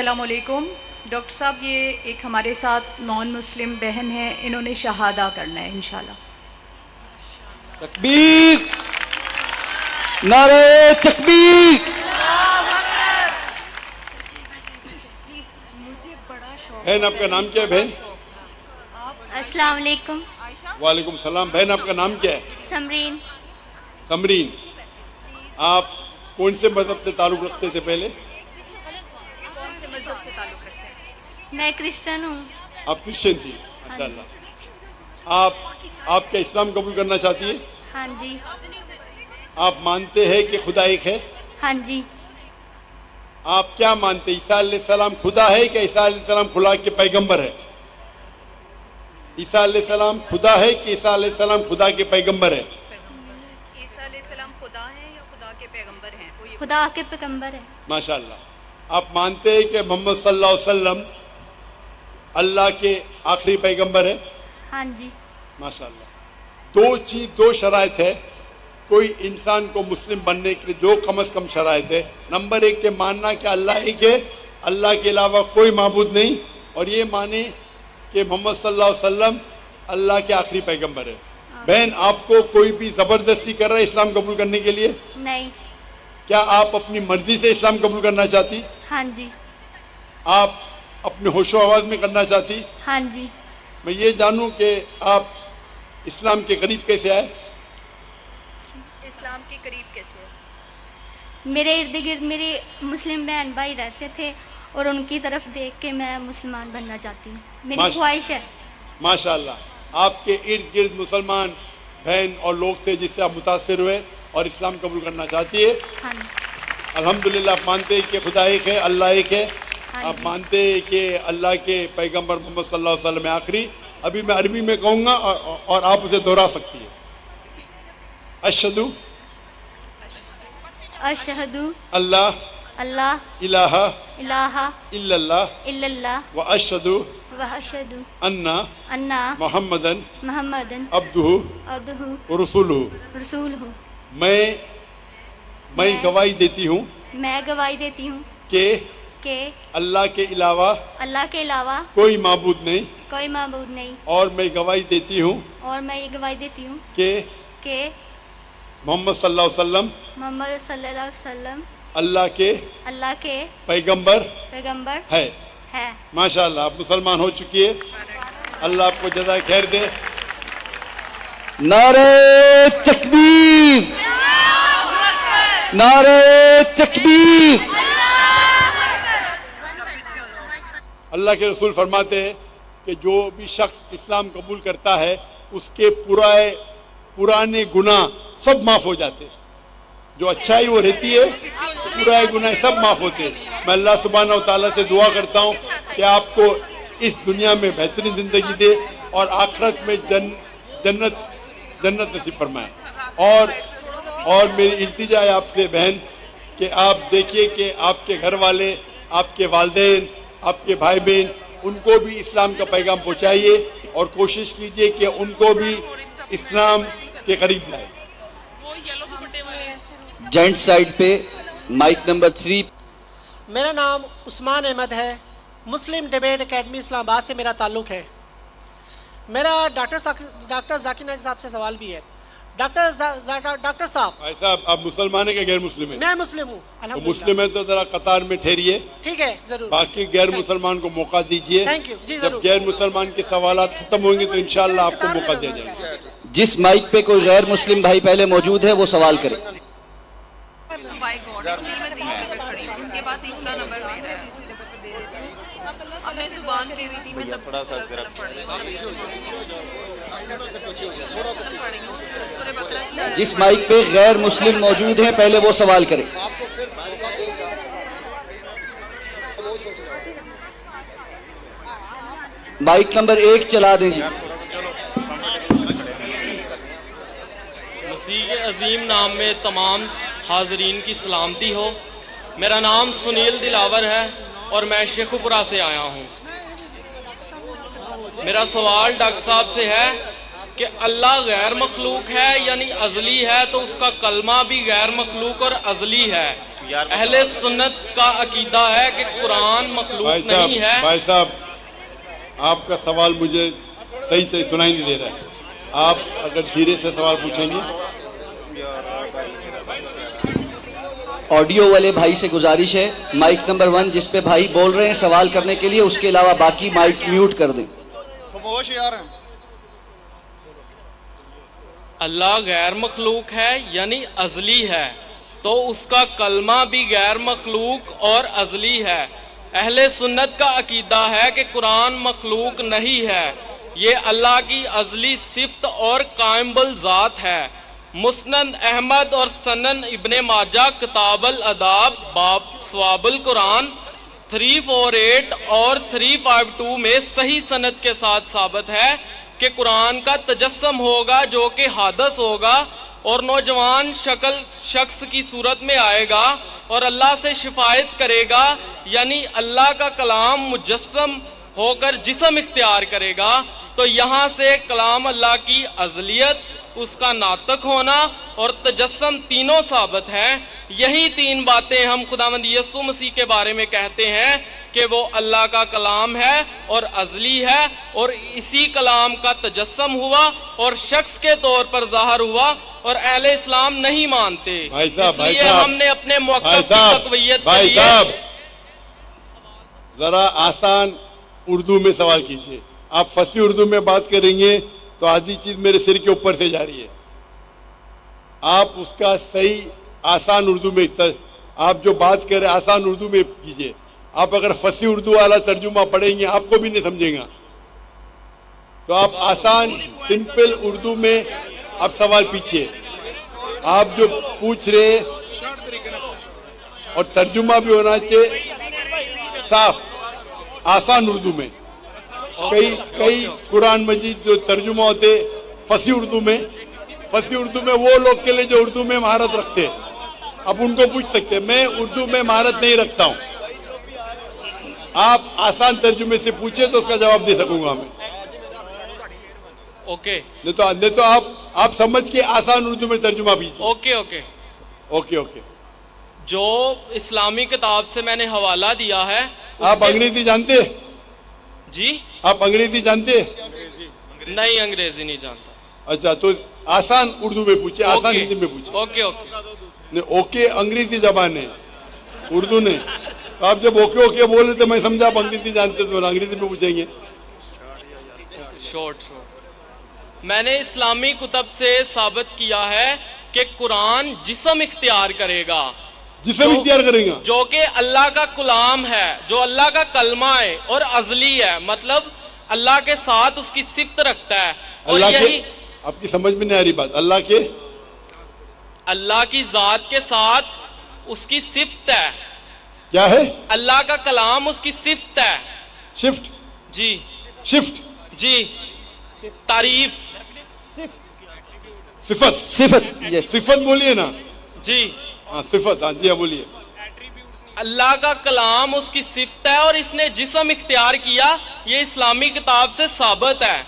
अस्सलामुअलैकुम डॉक्टर साहब, ये एक हमारे साथ नॉन मुस्लिम बहन है, इन्होंने शहादा करना है इंशाल्लाह। तकबीर, नारे तकबीर। बहन आपका नाम क्या है बहन? अस्सलाम वालेकुम। वालेकुम सलाम। बहन आपका नाम क्या है? समरीन। समरीन, आप कौन से मजहब से ताल्लुक़ रखते थे पहले? कौन से मजहब से ताल्लुक़ रखते हैं? मैं क्रिश्चियन हूँ। आप क्रिश्चियन थी, माशाल्लाह। आप क्या इस्लाम कबूल करना चाहती है? हाँ जी। आप मानते हैं कि खुदा एक है? हाँ जी। आप क्या मानते हैं, ईसा अलैहिस्सलाम खुदा है कि ईसा अलैहिस्सलाम खुदा के पैगंबर है? ईसा अलैहिस्सलाम खुदा है कि ईसा अलैहिस्सलाम खुदा के पैगंबर है? ईसा अलैहिस्सलाम खुदा हैं या खुदा के पैगंबर हैं? खुदा के पैगंबर है। माशाल्लाह। आप मानते हैं कि मोहम्मद सल्लल्लाहु अलैहि वसल्लम अल्लाह के आखिरी पैगंबर है? हाँ जी। माशाल्लाह। दो शराइत है कोई इंसान को मुस्लिम बनने के लिए, दो कम से कम शराइत है। नंबर एक के मानना कि अल्लाह एक है, अल्लाह के अलावा कोई माबूद नहीं, और ये माने कि मोहम्मद सल्लल्लाहु अलैहि वसल्लम अल्लाह के आखिरी पैगंबर है। बहन, आपको कोई भी जबरदस्ती कर रहा है इस्लाम कबूल करने के लिए? नहीं। क्या आप अपनी मर्जी से इस्लाम कबूल करना चाहती? हाँ जी। आप अपने होशो आवाज में करना चाहती? हाँ जी। मैं ये जानूं कि आप इस्लाम के करीब कैसे आए? इस्लाम के करीब कैसे है? मेरे इर्द गिर्द मेरे मुस्लिम बहन भाई रहते थे और उनकी तरफ देख के मैं मुसलमान बनना चाहती हूँ, मेरी ख्वाहिश है। माशाल्लाह। आपके इर्द गिर्द मुसलमान बहन और लोग थे जिससे आप मुतासिर हुए और इस्लाम कबूल करना चाहती है? हाँ जी। अल्हम्दुलिल्लाह। आप मानते हैं कि खुदा एक है, अल्लाह एक है? हाँ आप जी। मानते हैं कि अल्लाह के पैगंबर मोहम्मद सल्लल्लाहु अलैहि वसल्लम आखिरी? अभी मैं अरबी में कहूँगा और आप उसे दोहरा सकती है। अशहदु अशहदु अल्लाह अल्लाह इलाहा इलाहा इल्लल्लाह इल्लल्लाह व अशहदु व अशहदु अन्ना अन्ना मुहम्मदन मुहम्मदन अब्दुहु अब्दुहु व रसूलुहु। रसूलहु। मैं गवाही देती हूँ मैं गवाही देती हूँ कि अल्लाह के अलावा कोई माबूद नहीं, कोई माबूद नहीं, और मैं गवाही देती हूँ और मैं ये गवाही देती हूँ कि मोहम्मद सल्लल्लाहु अलैहि वसल्लम अल्लाह के पैगंबर है। है। माशाल्लाह, आप मुसलमान हो चुकी है। अल्लाह आपको जज़ाए खैर दे। नारे तकबीर, नारे तकबीर। अल्लाह के रसूल फरमाते हैं कि जो भी शख्स इस्लाम कबूल करता है उसके पुराने गुनाह सब माफ हो जाते हैं। जो अच्छाई वो रहती है, पुराने गुनाह सब माफ होते हैं। मैं अल्लाह सुब्हानहू व तआला से दुआ करता हूँ कि आपको इस दुनिया में बेहतरीन जिंदगी दे और आखिरत में जन्नत नसीब फरमाए। और मेरी इल्तिजा है आपसे बहन कि आप देखिए कि आपके घर वाले, आपके वालिदैन, आपके भाई बहन, उनको भी इस्लाम का पैगाम पहुँचाइए और कोशिश कीजिए कि उनको भी इस्लाम के करीब लाए। जेंट साइड पे माइक नंबर 3। मेरा नाम उस्मान अहमद है। मुस्लिम डिबेट एकेडमी इस्लामाबाद से मेरा ताल्लुक़ है। मेरा डॉक्टर जाकिर नाइक साहब से सवाल भी है। डॉक्टर साहब, भाई साहब, आप मुसलमान है कि गैर मुस्लिम है? मैं मुस्लिम हूँ। तो मुस्लिम है तो जरा कतार में ठहरिए। ठीक है, जरूर। बाकी गैर मुसलमान को मौका दीजिए। थैंक यू जी, जब जरूर। गैर मुसलमान के सवालात खत्म होंगे तो इंशाल्लाह आपको मौका दिया जाएगा। जिस माइक पे कोई गैर मुस्लिम भाई पहले मौजूद है वो सवाल करे। बाय गॉड, इसलिए मैं तीसरे पे खड़ी हूँ। उनके बाद तीसरा नंबर मेरा है। अपने जुबान पे हुई थी, मैं तब से सल्लल्लाहु पढ़ रही हूँ। जिस माइक पे गैर मुस्लिम मौजूद हैं पहले वो सवाल करे। माइक नंबर 1 चला दें जी। मसीह के अजीम नाम में तमाम हाजरीन की सलामती हो। मेरा नाम सुनील दिलावर है और मैं शेखुपुरा से आया हूँ। मेरा सवाल डॉक्टर साहब से है कि अल्लाह गैर मखलूक है यानी अजली है, तो उसका कलमा भी गैर मखलूक और अजली है। अहले सुन्नत का अकीदा है कि कुरान मखलूक नहीं है। भाई साहब, आपका सवाल मुझे सही से सुनाई नहीं दे रहा है, आप अगर धीरे से सवाल पूछेंगे। ऑडियो वाले भाई से गुजारिश है, माइक नंबर 1 जिस पे भाई बोल रहे हैं सवाल करने के लिए, उसके अलावा बाकी माइक म्यूट कर दें। खामोश यार। अल्लाह गैर मखलूक है यानी अजली है, तो उसका कलमा भी गैर मखलूक और अजली है। अहले सुन्नत का अकीदा है कि कुरान मखलूक नहीं है, ये अल्लाह की अजली सिफ्त और कायमुल ज़ात है। मुस्नद अहमद और सनन इब्ने माजा किताबुल अदाब बाब सवाबुल कुरान 348 और 352 में सही सनद के साथ साबित है कि कुरान का तजस्सम होगा जो कि हादस होगा और नौजवान शख्स की सूरत में आएगा और अल्लाह से शिफायत करेगा, यानी अल्लाह का कलाम मुजस्सम होकर जिस्म इख्तियार करेगा। तो यहाँ से कलाम अल्लाह की अज़लियत, उसका नातक होना और तजस्सम तीनों साबित हैं। यही तीन बातें हम खुदावंद यीशु मसीह के बारे में कहते हैं कि वो अल्लाह का कलाम है और अज़ली है, और इसी कलाम का तजस्सम हुआ और शख्स के तौर पर ज़ाहिर हुआ, और अहले इस्लाम नहीं मानते। इसलिए हमने अपने मौक़िफ़ की तक़वियत के लिए जरा आसान उर्दू में सवाल कीजिए। आप फसी उर्दू में बात करेंगे तो आधी चीज मेरे सिर के ऊपर से जा रही है। आप उसका सही आसान उर्दू में, आप जो बात कर रहे हैं आसान उर्दू में कीजिए। आप अगर फसी उर्दू वाला तर्जुमा पढ़ेंगे आपको भी नहीं समझेगा, तो आप आसान सिंपल उर्दू में आप सवाल पूछिए। आप जो पूछ रहे और तर्जुमा भी होना चाहिए साफ आसान उर्दू में। कई कुरान मजीद जो तर्जुमा होते फसी उर्दू में वो लोग के लिए जो उर्दू में महारत रखते हैं, आप उनको पूछ सकते हैं। मैं उर्दू में महारत नहीं रखता हूं, आप आसान तर्जुमे से पूछे तो उसका जवाब दे सकूंगा मैं। ओके, नहीं तो आप समझ के आसान उर्दू में तर्जुमा कीजिए। Okay okay okay okay. जो इस्लामी किताब से मैंने हवाला दिया है। आप अंग्रेजी जानते हैं? जी, आप अंग्रेजी जानते हैं? नहीं, अंग्रेजी नहीं जानता। अच्छा, तो आसान उर्दू में पूछे, आसान हिंदी में पूछे। Okay okay. नहीं, ओके अंग्रेजी जबान है, उर्दू नहीं। तो आप जब ओके ओके बोले तो मैं समझा आप अंग्रेजी जानते तो अंग्रेजी में पूछेंगे। शॉर्ट मैंने इस्लामी कुतब से साबित किया है कि कुरान जिस्म इख्तियार करेगा, जिस्म इख्तियार करेगा, जो कि अल्लाह का कलाम है, जो अल्लाह का कलमा है और अजली है, मतलब अल्लाह के साथ उसकी सिफ्त रखता है। और यही आपकी समझ में नहीं आ रही बात, अल्लाह की जात के साथ उसकी सिफ्त है। क्या है? अल्लाह का कलाम उसकी सिफ्त है। शिफ्ट? जी, शिफ्ट जी, तारीफ, सिफत, सिफत बोलिए ना जी। हाँ सिफत, हाँ जी, हाँ बोलिए। अल्लाह का कलाम उसकी सिफ्त है और इसने जिस्म इख्तियार किया, ये इस्लामी किताब से साबित है।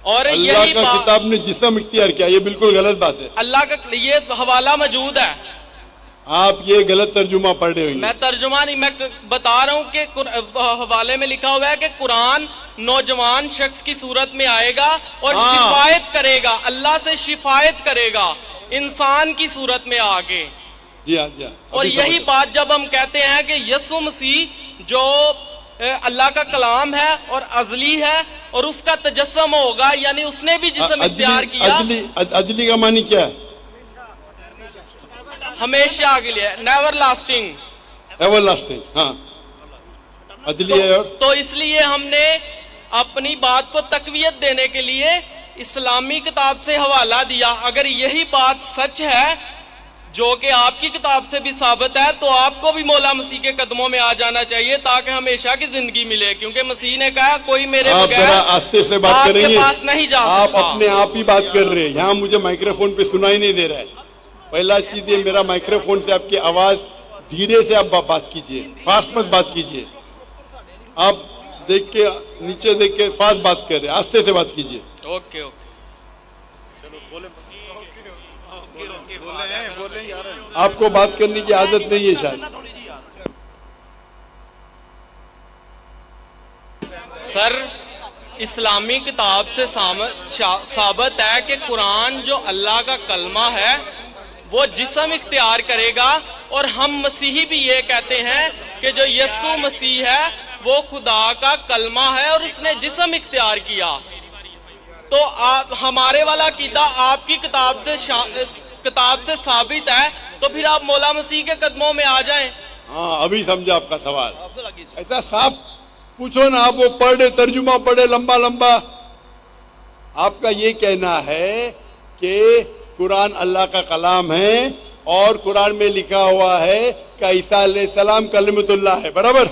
और अल्लाह यही का किताब ने जिस्म इख्तियार किया, ये बिल्कुल गलत बात है। अल्लाह का ये हवाला मौजूद है। आप ये गलत तर्जुमा पढ़ रहे हो। मैं तर्जुमा नहीं, मैं बता रहा हूँ कि हवाले में लिखा हुआ है कि कुरान नौजवान शख्स की सूरत में आएगा और शिफायत करेगा, अल्लाह से शिफायत करेगा इंसान की सूरत में आके। जी हाँ, जी हाँ। और यही बात जब हम कहते हैं कि यीशु मसीह जो अल्लाह का कलाम है और अजली है और उसका तजस्सम होगा, यानी उसने भी जिस्म इख्तियार किया। अजली का मानी क्या है? हमेशा के लिए, नेवर लास्टिंग। एवर लास्टिंग, हाँ, अदली है। तो इसलिए हमने अपनी बात को तकवीयत देने के लिए इस्लामी किताब से हवाला दिया। अगर यही बात सच है जो कि आपकी किताब से भी साबित है, तो आपको भी मौला मसीह के कदमों में आ जाना चाहिए ताकि हमेशा की जिंदगी मिले, क्योंकि मसीह ने कहा कोई मेरे बगैर आस्ते से बात करेंगे, पास नहीं जा आप सकता। अपने आप ही बात कर रहे हैं, यहाँ मुझे माइक्रोफोन पे सुनाई नहीं दे रहा है। पहला चीज ये, मेरा माइक्रोफोन से आपकी आवाज धीरे से आप बात कीजिए, फास्ट मत बात कीजिए। आप देख के, नीचे देख के फास्ट बात कर रहे हैं, आस्ते से बात कीजिए। ओके ओके आपको बात करने की आदत नहीं है शायद। सर, इस्लामी किताब से साबित है कि कुरान जो अल्लाह का कलमा है वो जिस्म इख्तियार करेगा, और हम मसीही भी ये कहते हैं कि जो यीशु मसीह है वो खुदा का कलमा है और उसने जिस्म इख्तियार किया। तो आप, हमारे वाला अकीदा आपकी किताब से साबित है, तो फिर आप मौला मसीह के कदमों में आ जाएं। हाँ, अभी समझा आपका सवाल। ऐसा साफ पूछो ना, आप वो पढ़े, तर्जुमा पढ़े लंबा लंबा। आपका ये कहना है कि कुरान अल्लाह का कलाम है और कुरान में लिखा हुआ है कि ईसा अलैहिस्सलाम कलमतुल्लाह है, बराबर?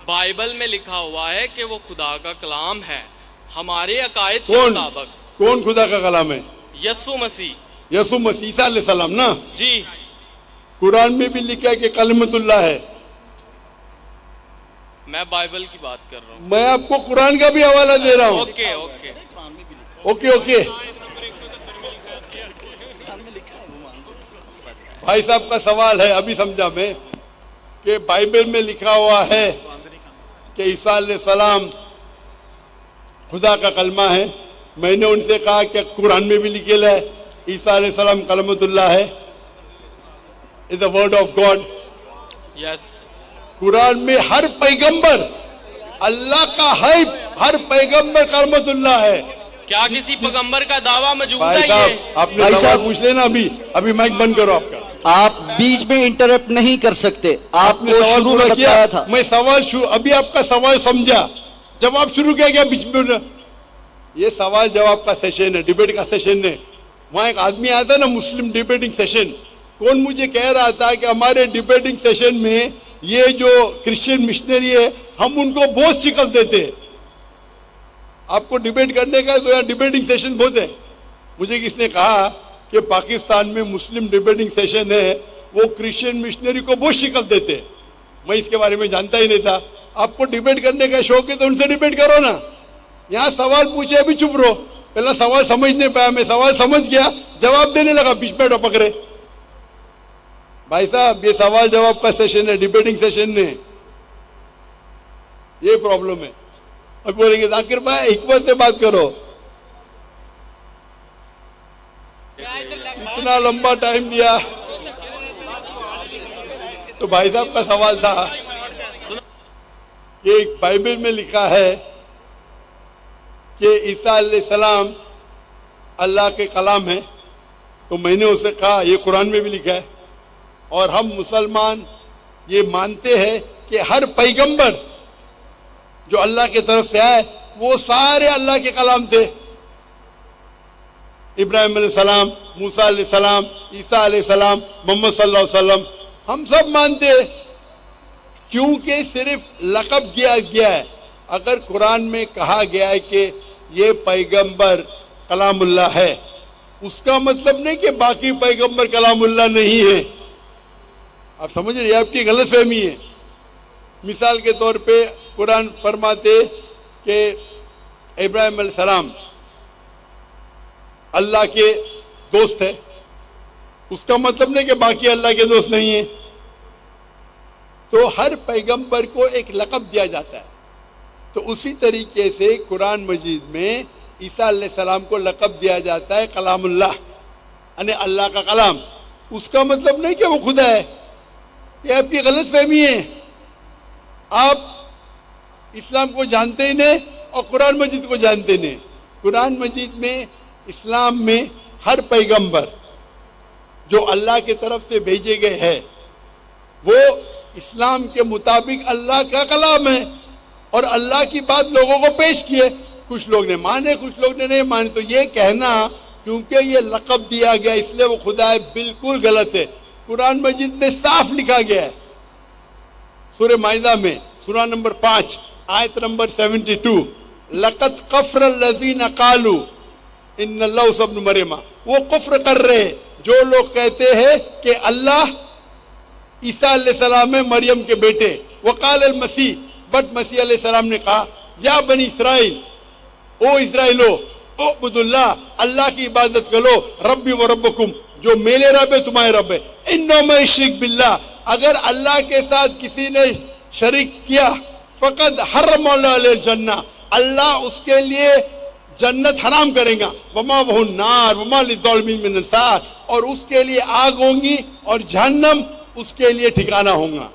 बाइबल में लिखा हुआ है कि वो खुदा का कलाम है। हमारे अकायद के मुताबिक कौन खुदा का कलाम है? यीशु मसीह। यीशु मसीह ईसा अलैहिस्सलाम ना जी। कुरान में भी लिखा है कि कलमतुल्लाह है। मैं बाइबल की बात कर रहा हूँ। मैं आपको कुरान का भी हवाला दे रहा हूँ। Okay okay okay okay. भाई साहब का सवाल है, अभी समझा मैं, कि बाइबल में लिखा हुआ है कि ईसा अलैहिस्सलाम खुदा का कलमा है। मैंने उनसे कहा कि कुरान में भी लिखे है ईसा अलैहिस्सलाम कलमतुल्लाह है, is the word of God. Yes. Quran में हर पैगंबर अल्लाह का है, हर पैगंबर कलमतुल्लाह है। क्या किसी पैगंबर का दावा मौजूद है? भाई साहब, आपने सवाल पूछ लेना। अभी माइक बंद करो आपका। आप बीच में इंटरप्ट नहीं कर सकते। आपने शुरू में बताया था। मैं सवाल अभी आपका सवाल समझा, जवाब शुरू किया गया बीच में। ये सवाल जवाब का सेशन है, डिबेट का सेशन है। वहां एक आदमी आता ना, मुस्लिम डिबेटिंग सेशन, कौन मुझे कह रहा था कि हमारे डिबेटिंग सेशन में ये जो क्रिश्चियन मिशनरी है हम उनको बहुत शिकस्त देते हैं। आपको डिबेट करने का तो यहाँ डिबेटिंग सेशन बहुत है। मुझे किसने कहा कि पाकिस्तान में मुस्लिम डिबेटिंग सेशन है, वो क्रिश्चियन मिशनरी को बहुत शिकस्त देते हैं। मैं इसके बारे में जानता ही नहीं था। आपको डिबेट करने का शौक है तो उनसे डिबेट करो ना। यहाँ सवाल पूछे, अभी चुप रहो। पहला सवाल समझ नहीं पाया, मैं सवाल समझ गया, जवाब देने लगा, बीच में टपक रहे। भाई साहब, ये सवाल जवाब का सेशन है, डिबेटिंग सेशन नहीं। ये प्रॉब्लम है। अब बोलेंगे जाकिर भाई हिकमत से बात करो। इतना लंबा टाइम दिया। तो भाई साहब का सवाल था कि बाइबल में लिखा है कि ईसा अलैहिस्सलाम अल्लाह के कलाम है। तो मैंने उसे कहा ये कुरान में भी लिखा है, और हम मुसलमान ये मानते हैं कि हर पैगंबर जो अल्लाह की तरफ से आए वो सारे अल्लाह के कलाम थे। इब्राहिम अलैहिस्सलाम, मूसा अलैहिस्सलाम, ईसा अलैहिस्सलाम, मोहम्मद सल्लल्लाहु अलैहि वसल्लम, हम सब मानते हैं। क्योंकि सिर्फ लक़ब दिया गया है। अगर कुरान में कहा गया है कि ये पैगंबर कलामुल्लाह है, उसका मतलब नहीं कि बाकी पैगंबर कलामुल्लाह नहीं है। आप समझ रहे, आपकी गलतफहमी है। मिसाल के तौर पे कुरान फरमाते कि इब्राहिम अलैहिस्सलाम अल्लाह के दोस्त है, उसका मतलब नहीं कि बाकी अल्लाह के दोस्त नहीं है। तो हर पैगंबर को एक लक़ब दिया जाता है। तो उसी तरीके से कुरान मजीद में ईसा अलैहिस्सलाम को लक़ब दिया जाता है कलामुल्लाह, यानी अल्लाह का कलाम। उसका मतलब नहीं कि वो खुदा है। ये आपकी गलत फहमी है। आप इस्लाम को जानते ही नहीं और कुरान मजीद को जानते नहीं। कुरान मजीद में, इस्लाम में हर पैगंबर जो अल्लाह की तरफ से भेजे गए हैं वो इस्लाम के मुताबिक अल्लाह का कलाम है, और अल्लाह की बात लोगों को पेश किए। कुछ लोग ने माने, कुछ लोग ने नहीं माने। तो ये कहना क्योंकि ये लक़ब दिया गया इसलिए वो खुदा है, बिल्कुल गलत है। कुरान मजीद में साफ लिखा गया है, सूरह माइदा में सूरह नंबर 5 आयत नंबर 72, लक़द कफ़र लज़ीना क़ालू इन्नल्लाहु इब्न मरियम। वो कुफ्र कर रहे हैं जो लोग कहते हैं कि अल्लाह ईसा अलैहिस्सलाम है मरियम के बेटे। वक़ाल अल मसीह, बट मसीह अलैहिस्सलाम ने कहा, या बनी इसराइल, ओ इसराइलो, ओ अब्दुल्लाह, अल्लाह की इबादत करो, रब्बी व रब्बकुम, जो मेरे रब है तुम्हारे रब है। इन्नो में शिरक बिल्लाह, अगर अल्लाह के साथ किसी ने शरीक किया, फकद हर्रम अलैहि जन्नह, अल्लाह उसके लिए जन्नत हराम करेगा, वमा वहु नार वमा लिज़ालिमीन मिन अंसार, और उसके लिए आग होंगी और जहन्नम उसके लिए ठिकाना होगा।